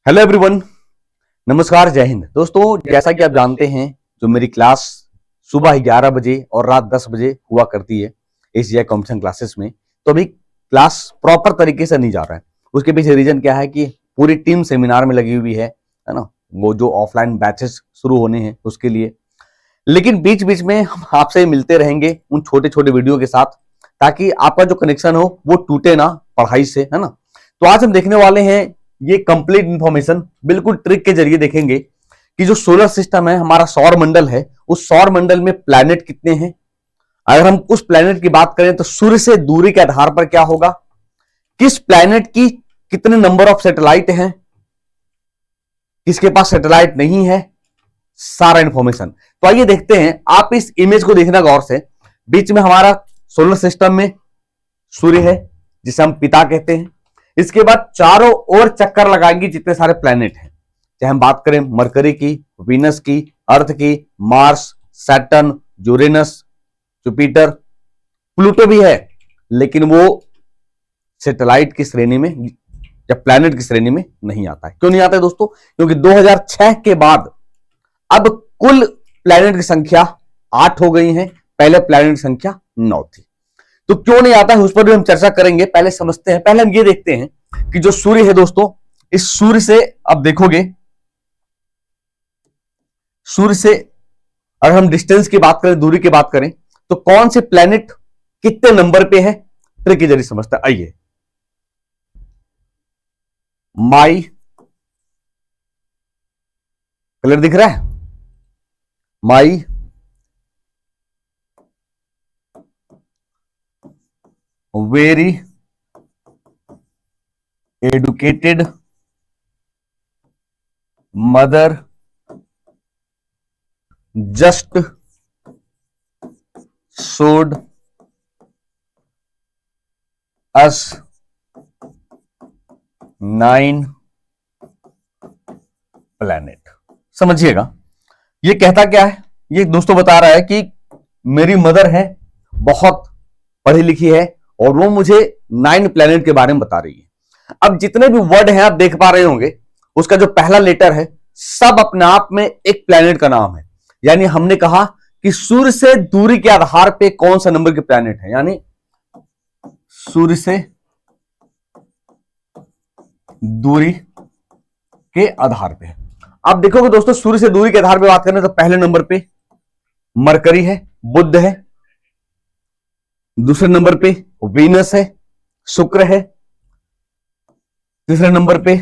Hello everyone, नमस्कार, जय हिंद। दोस्तों, जैसा कि आप जानते हैं, जो मेरी क्लास सुबह 11 बजे और रात 10 बजे हुआ करती है एसीआई कंपटीशन क्लासेस में, तो अभी क्लास प्रॉपर तरीके से नहीं जा रहा है। उसके पीछे रीजन क्या है कि पूरी टीम सेमिनार में लगी हुई है ना, वो जो ऑफलाइन बैचेस शुरू होने हैं उसके लिए। लेकिन बीच बीच में हम आपसे मिलते रहेंगे उन छोटे छोटे वीडियो के साथ, ताकि आपका जो कनेक्शन हो वो टूटे ना पढ़ाई से, है ना। तो आज हम देखने वाले हैं ये कंप्लीट इंफॉर्मेशन, बिल्कुल ट्रिक के जरिए देखेंगे कि जो सोलर सिस्टम है, हमारा सौर मंडल है, उस सौर मंडल में प्लैनेट कितने हैं। अगर हम उस प्लैनेट की बात करें तो सूर्य से दूरी के आधार पर क्या होगा, किस प्लैनेट की कितने नंबर ऑफ सैटेलाइट हैं, किसके पास सैटेलाइट नहीं है, सारा इंफॉर्मेशन। तो आइए देखते हैं, आप इस इमेज को देखना गौर से। बीच में हमारा सोलर सिस्टम में सूर्य है, जिसे हम पिता कहते हैं। इसके बाद चारों ओर चक्कर लगाएंगे जितने सारे प्लैनेट हैं, चाहे हम बात करें मरकरी की, वीनस की, अर्थ की, Mars, Saturn, Uranus, Jupiter, Pluto भी है, लेकिन वो सैटेलाइट की श्रेणी में या प्लैनेट की श्रेणी में नहीं आता है। क्यों नहीं आता है दोस्तों? क्योंकि 2006 के बाद अब कुल प्लैनेट की संख्या 8 हो गई है, पहले प्लैनेट की संख्या 9 थी। तो क्यों नहीं आता है उस पर भी हम चर्चा करेंगे। पहले समझते हैं, पहले हम ये देखते हैं कि जो सूर्य है दोस्तों, इस सूर्य से अब देखोगे, सूर्य से अगर हम डिस्टेंस की बात करें, दूरी की बात करें, तो कौन से प्लैनेट कितने नंबर पे है, ट्रिक के जरिए समझते हैं। आइए, माई कलर दिख रहा है, my very educated mother just showed us 9 planet. समझिएगा, ये कहता क्या है, ये दोस्तों बता रहा है कि मेरी मदर है, बहुत पढ़ी लिखी है, और वो मुझे 9 प्लैनेट के बारे में बता रही है। अब जितने भी वर्ड हैं आप देख पा रहे होंगे, उसका जो पहला लेटर है सब अपने आप में एक प्लैनेट का नाम है। यानी हमने कहा कि सूर्य से दूरी के आधार पे कौन सा नंबर के प्लैनेट है, यानी सूर्य से दूरी के आधार पे। अब देखोगे दोस्तों, सूर्य से दूरी के आधार पे बात करें तो पहले नंबर पे मरकरी है, बुध है, दूसरे नंबर पे वीनस है, शुक्र है, तीसरे नंबर पे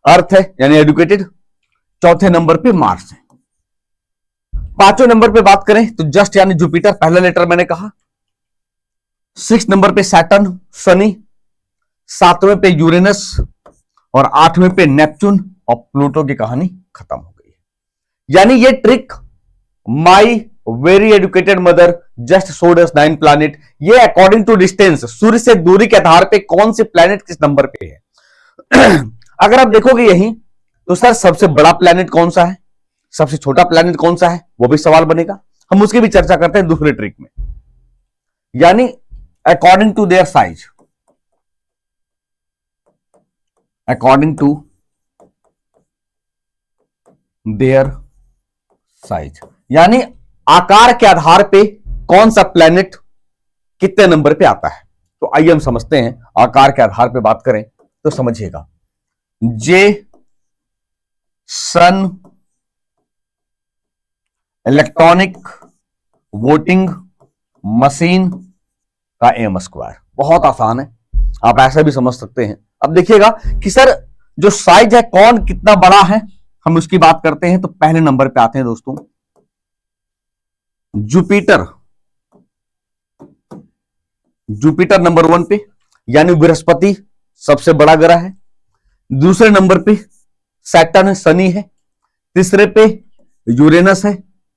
अर्थ है यानी एडुकेटेड, चौथे नंबर पे मार्स है। पांचवें नंबर पे बात करें तो जस्ट यानी जुपिटर, पहला लेटर मैंने कहा। 6 नंबर पे सैटर्न शनि, 7वें पे यूरेनस, और 8वें पे नेपच्यून, और प्लूटो की कहानी खत्म हो गई है। यानी ये trick, my very educated mother just showed us 9 planet, ये अकॉर्डिंग टू डिस्टेंस, सूर्य से दूरी के आधार पे कौन से प्लैनेट किस नंबर पे है। अगर आप देखोगे यही, तो सर सबसे बड़ा प्लैनेट कौन सा है, सबसे छोटा प्लैनेट कौन सा है, वो भी सवाल बनेगा। हम उसकी भी चर्चा करते हैं दूसरे ट्रिक में। यानी according to their size, according to their size, यानी आकार के आधार पे कौन सा प्लैनेट कितने नंबर पे आता है। तो आइए हम समझते हैं। आकार के आधार पे बात करें तो समझिएगा, जे सन इलेक्ट्रॉनिक वोटिंग मशीन का एम स्क्वायर। बहुत आसान है, आप ऐसा भी समझ सकते हैं। अब देखिएगा कि सर जो साइज है कौन कितना बड़ा है, हम उसकी बात करते हैं। तो पहले नंबर पे आते हैं दोस्तों जुपिटर, जुपिटर नंबर 1 पे, यानी बृहस्पति सबसे बड़ा ग्रह है। दूसरे नंबर पे सैटर्न शनि है, तीसरे पे यूरेनस है,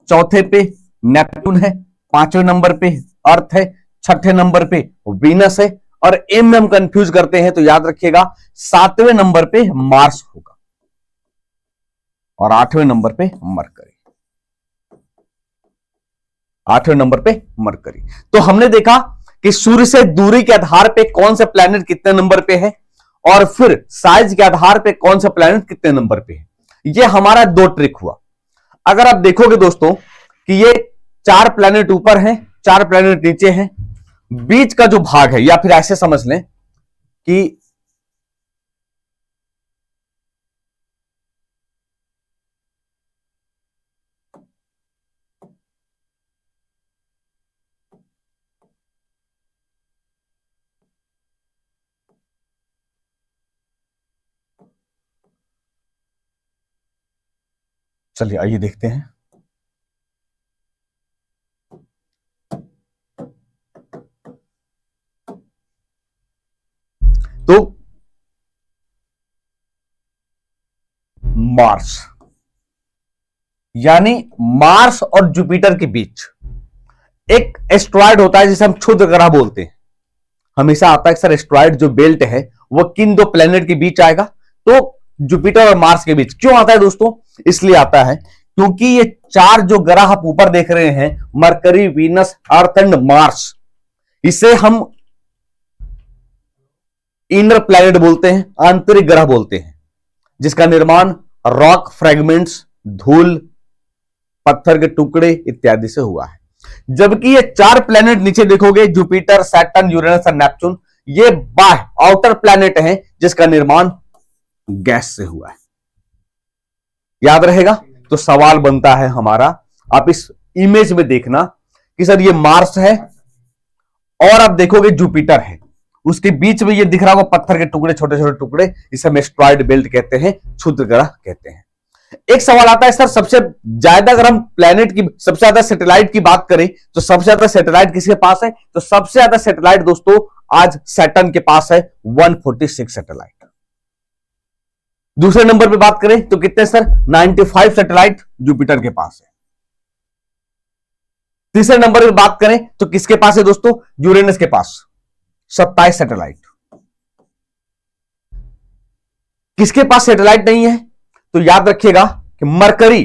चौथे पे नेपट्यून है, 5वें नंबर पे अर्थ है, 6ठे नंबर पे वीनस है, और एम में हम कंफ्यूज करते हैं तो याद रखिएगा 7वें नंबर पे मार्स होगा, और 8वें नंबर पे मरकरी, 8वें नंबर पे मरकरी। तो हमने देखा कि सूर्य से दूरी के आधार पे कौन से प्लैनेट कितने नंबर पे है, और फिर साइज के आधार पे कौन सा प्लैनेट कितने नंबर पे है। ये हमारा दो ट्रिक हुआ। अगर आप देखोगे दोस्तों कि ये 4 प्लैनेट ऊपर हैं, 4 प्लैनेट नीचे हैं, बीच का जो भाग है, या फिर ऐसे समझ लें कि चलिए आइए देखते हैं। तो मार्स, यानी मार्स और जुपिटर के बीच एक एस्ट्रॉयड होता है जिसे हम क्षुद्र ग्रह बोलते हैं। हमेशा आता है सर एस्ट्रॉयड जो बेल्ट है वो किन दो प्लेनेट के बीच आएगा, तो जुपिटर और मार्स के बीच। क्यों आता है दोस्तों? इसलिए आता है क्योंकि ये 4 जो ग्रह आप ऊपर देख रहे हैं, mercury, Venus, earth and Mars, इसे हम इनर प्लैनेट बोलते हैं, आंतरिक ग्रह बोलते हैं, जिसका निर्माण रॉक फ्रेगमेंट्स, धूल, पत्थर के टुकड़े इत्यादि से हुआ है। जबकि ये 4 प्लैनेट नीचे देखोगे, जुपिटर, सैटर्न, यूरेनस और नेपच्यून, ये बाह्य आउटर प्लैनेट हैं जिसका निर्माण गैस से हुआ है। याद रहेगा? तो सवाल बनता है हमारा, आप इस इमेज में देखना कि सर ये मार्स है और आप देखोगे जुपिटर है, उसके बीच में ये दिख रहा होगा पत्थर के टुकड़े, छोटे छोटे टुकड़े, इसे हम एस्ट्रॉयड बेल्ट कहते हैं, क्षुद्र ग्रह कहते हैं। एक सवाल आता है सर, सबसे ज्यादा अगर हम प्लेनेट की, सबसे ज्यादा सैटेलाइट की बात करें तो सबसे ज्यादा सैटेलाइट किसके पास है? तो सबसे ज्यादा सैटेलाइट दोस्तों आज सैटर्न के पास है, 146 सैटेलाइट। दूसरे नंबर पे बात करें तो कितने सर? 95 सैटेलाइट जुपिटर के पास है। तीसरे नंबर पे बात करें तो किसके पास है दोस्तों? यूरेनस के पास 27 सैटेलाइट। किसके पास सैटेलाइट नहीं है? तो याद रखिएगा कि मरकरी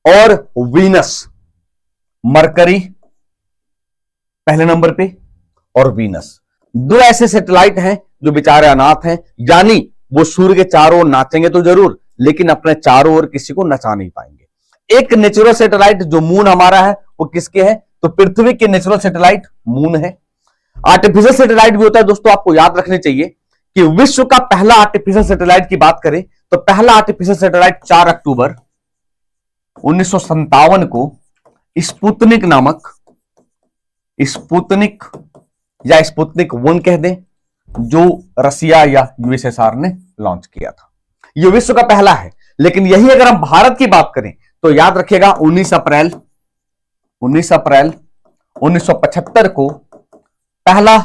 और वीनस, मरकरी पहले नंबर पे और वीनस, दो ऐसे सैटेलाइट हैं जो बेचारे अनाथ हैं, यानी वो सूर्य के चारों ओर नाचेंगे तो जरूर, लेकिन अपने चारों ओर किसी को नचा नहीं पाएंगे। एक नेचुरल सैटेलाइट जो मून हमारा है वो किसके है? तो पृथ्वी के नेचुरल सैटेलाइट मून है। आर्टिफिशियल सैटेलाइट भी होता है दोस्तों, आपको याद रखने चाहिए कि विश्व का पहला आर्टिफिशियल सैटेलाइट की बात करें तो पहला आर्टिफिशियल सैटेलाइट 4 अक्टूबर 1957 को स्पुतनिक नामक, स्पुतनिक या स्पुतनिक 1 कह दें, जो रसिया या यूएसएसआर ने लॉन्च किया था। यह विश्व का पहला है। लेकिन यही अगर हम भारत की बात करें तो याद रखिएगा 19 अप्रैल 1975 को पहला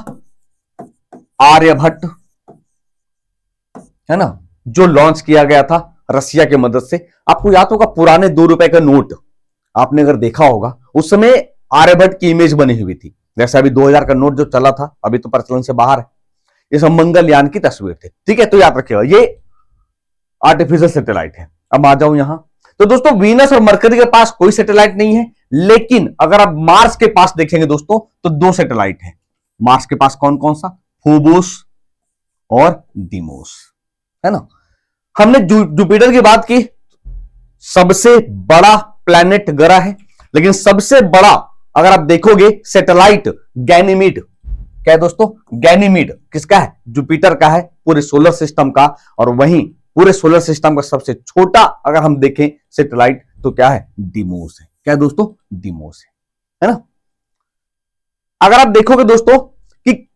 आर्यभट्ट है ना, जो लॉन्च किया गया था रसिया की मदद से। आपको याद होगा पुराने 2 रुपए का नोट आपने अगर देखा होगा, उस समय आर्यभट्ट की इमेज बनी हुई थी। जैसे अभी 2000 का नोट जो चला था, अभी तो प्रचलन से बाहर है, ये सब मंगलयान की तस्वीर थी। ठीक है, तो याद रखिएगा ये आर्टिफिशियल सैटेलाइट है। अब आ जाऊं यहां, तो दोस्तों वीनस और मरकरी के पास कोई सैटेलाइट नहीं है, लेकिन अगर आप मार्स के पास देखेंगे दोस्तों तो 2 सैटेलाइट है। मार्स के पास कौन कौन सा? फोबोस और डीमोस, है ना। हमने जुपिटर की बात की, सबसे बड़ा प्लैनेट ग्रह है, लेकिन सबसे बड़ा अगर आप देखोगे सैटेलाइट गैनीमीड, क्या है दोस्तों? गैनीमीड किसका है? जुपिटर का है, पूरे सोलर सिस्टम का। और वहीं पूरे सोलर सिस्टम का सबसे छोटा अगर हम देखें सैटेलाइट तो क्या है? डीमोस है। क्या है दोस्तों? डीमोस है ना। अगर आप देखोगे दोस्तों कि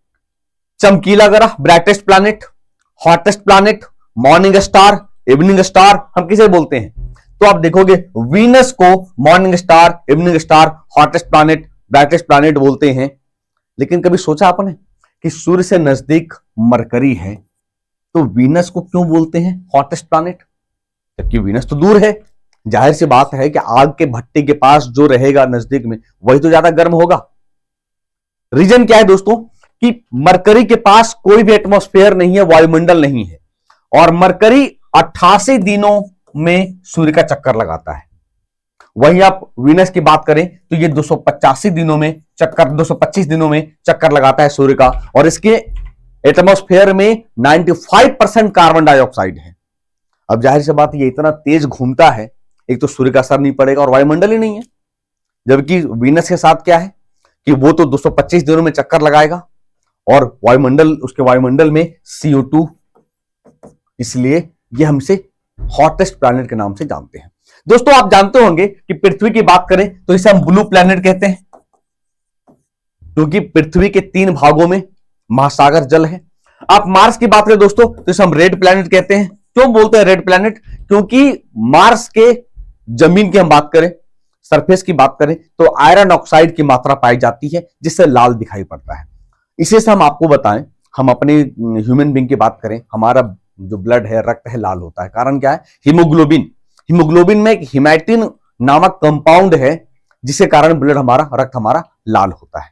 चमकीला ग्रह, brightest planet, hottest planet, morning star, evening star, हम किसे बोलते हैं? तो आप देखोगे वीनस को morning star, evening star, hottest planet, brightest planet बोलते हैं। लेकिन कभी सोचा आपने कि सूर्य से नजदीक मरकरी है तो वीनस को क्यों बोलते हैं हॉटेस्ट प्लैनेट? जबकि वीनस तो दूर है। जाहिर सी बात है कि आग के भट्टे के पास जो रहेगा नजदीक में वही तो ज्यादा गर्म होगा। रीजन क्या है दोस्तों? कि मरकरी के पास कोई भी एटमॉस्फेयर नहीं है, वायुमंडल नहीं है, और मरकरी 88 दिनों में सूर्य का चक्कर लगाता है। वहीं आप वीनस की बात करें तो ये 285 दिनों में चक्कर, 225 दिनों में चक्कर लगाता है सूर्य का। और इसके एटमॉस्फेयर में 95% कार्बन डाइऑक्साइड है। अब जाहिर सी बात, ये इतना तेज घूमता है, एक तो सूर्य का असर नहीं पड़ेगा और वायुमंडल ही नहीं है। जबकि वीनस के साथ क्या है कि वो तो 225 दिनों में चक्कर लगाएगा और उसके वायुमंडल में CO2, इसलिए ये हमसे हॉटेस्ट प्लैनेट के नाम से जानते हैं। दोस्तों, आप जानते होंगे कि पृथ्वी की बात करें तो इसे हम ब्लू प्लैनेट कहते हैं, क्योंकि पृथ्वी के 3 भागों में महासागर जल है। आप मार्स की बात करें दोस्तों तो इसे हम रेड प्लैनेट कहते हैं। क्यों बोलते हैं रेड प्लैनेट? क्योंकि मार्स के जमीन की हम बात करें, सरफेस की बात करें तो आयरन ऑक्साइड की मात्रा पाई जाती है, जिससे लाल दिखाई पड़ता है। इसे से हम आपको बताएं, हम अपने ह्यूमन बीइंग की बात करें, हमारा जो ब्लड है, रक्त है, लाल होता है। कारण क्या है? हीमोग्लोबिन में एक हिमैटिन नामक कंपाउंड है, जिसके कारण रक्त हमारा लाल होता है।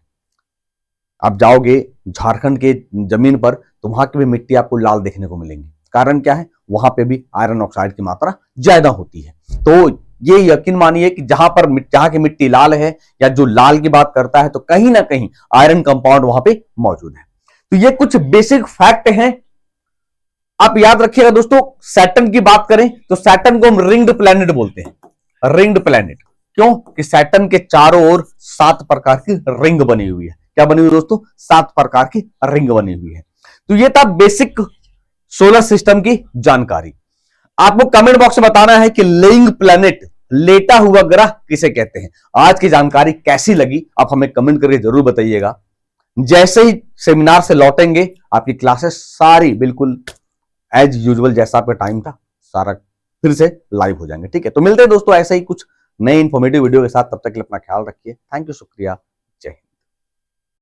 आप जाओगे झारखंड के जमीन पर तो वहां की भी मिट्टी आपको लाल देखने को मिलेंगी। कारण क्या है? वहां पे भी आयरन ऑक्साइड की मात्रा ज्यादा होती है। तो ये यकीन मानिए कि जहां की मिट्टी लाल है या जो लाल की बात करता है, तो कहीं ना कहीं आयरन कंपाउंड वहां पे मौजूद है। तो ये कुछ बेसिक फैक्ट हैं, आप याद रखिएगा दोस्तों। सैटर्न की बात करें तो सैटर्न को हम रिंग्ड प्लैनेट बोलते हैं। रिंग्ड प्लैनेट क्यों? कि सैटर्न के चारों ओर 7 प्रकार की रिंग बनी हुई है। क्या बनी हुई है दोस्तों? 7 प्रकार की रिंग बनी हुई है। तो ये था बेसिक सोलर सिस्टम की जानकारी। आपको कमेंट बॉक्स में बताना है कि लेइंग प्लैनेट, लेटा हुआ ग्रह किसे कहते हैं। आज की जानकारी कैसी लगी आप हमें कमेंट करके जरूर बताइएगा। जैसे ही सेमिनार से लौटेंगे, आपकी क्लासेस सारी बिल्कुल एज यूजुअल जैसा आपका टाइम था, सारा फिर से लाइव हो जाएंगे। ठीक है, तो मिलते हैं दोस्तों ऐसे ही कुछ नए इंफॉर्मेटिव वीडियो के साथ। तब तक के लिए अपना ख्याल रखिए। थैंक यू, शुक्रिया।